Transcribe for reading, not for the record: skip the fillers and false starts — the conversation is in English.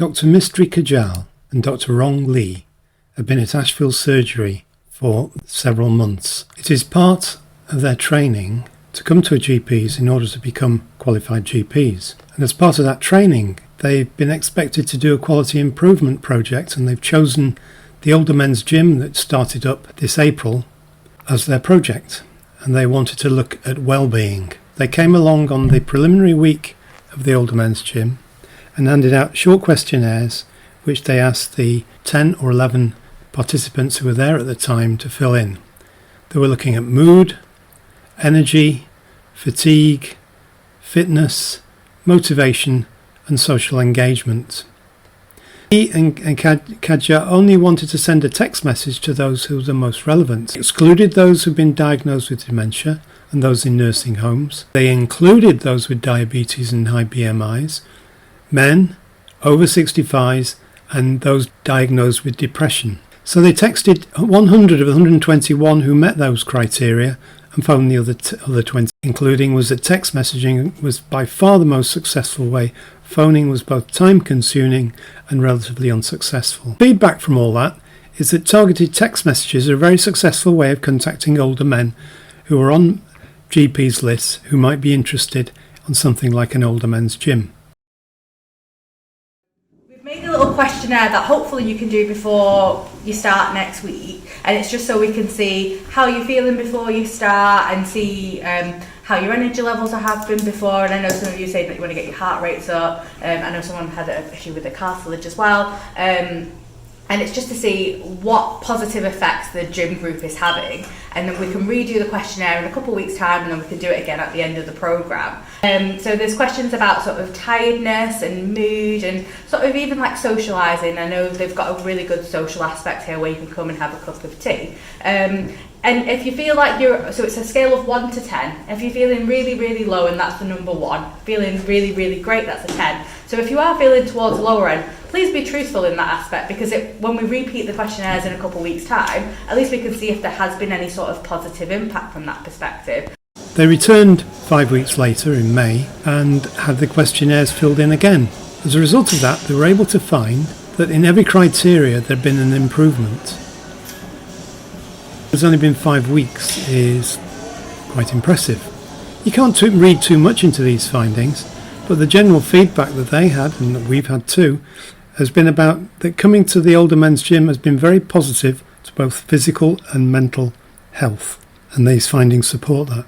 Dr. Mystery Kajal and Dr. Rong Lee have been at Ashfield Surgery for several months. It is part of their training to come to a GP's in order to become qualified GPs. And as part of that training, they've been expected to do a quality improvement project, and they've chosen the older men's gym that started up this April as their project. And they wanted to look at Wellbeing. They came along on the preliminary week of the older men's gym and handed out short questionnaires which they asked the 10 or 11 participants who were there at the time to fill in. They were looking at mood, energy, fatigue, fitness, motivation and social engagement. He and Kajal only wanted to send a text message to those who were the most relevant. They excluded those who'd been diagnosed with dementia and those in nursing homes. They included those with diabetes and high BMIs, men, over 65s, and those diagnosed with depression. So they texted 100 of 121 who met those criteria and phoned the other 20, including was that text messaging was by far the most successful way. Phoning was both time-consuming and relatively unsuccessful. Feedback from all that is that targeted text messages are a very successful way of contacting older men who are on GP's lists who might be interested on something like an older men's gym. We've made a little questionnaire that hopefully you can do before you start next week, and it's just so we can see how you're feeling before you start and see how your energy levels have been before. And I know some of you say that you want to get your heart rates up. I know someone had an issue with the cartilage as well. And it's just to see what positive effects the gym group is having, and then we can redo the questionnaire in a couple of weeks' time, and then we can do it again at the end of the programme. So there's questions about sort of tiredness and mood and sort of even like socialising. I know they've got a really good social aspect here where you can come and have a cup of tea. And if you feel like so it's a scale of 1 to 10. If you're feeling really, really low, and that's the number 1, feeling really, really great, that's a 10. So if you are feeling towards the lower end, please be truthful in that aspect, because when we repeat the questionnaires in a couple of weeks' time, at least we can see if there has been any sort of positive impact from that perspective. They returned 5 weeks later in May and had the questionnaires filled in again. As a result of that, they were able to find that in every criteria there had been an improvement. It's only been 5 weeks is quite impressive. You can't read too much into these findings, but the general feedback that they had, and that we've had too, has been about that coming to the older men's gym has been very positive to both physical and mental health, and these findings support that.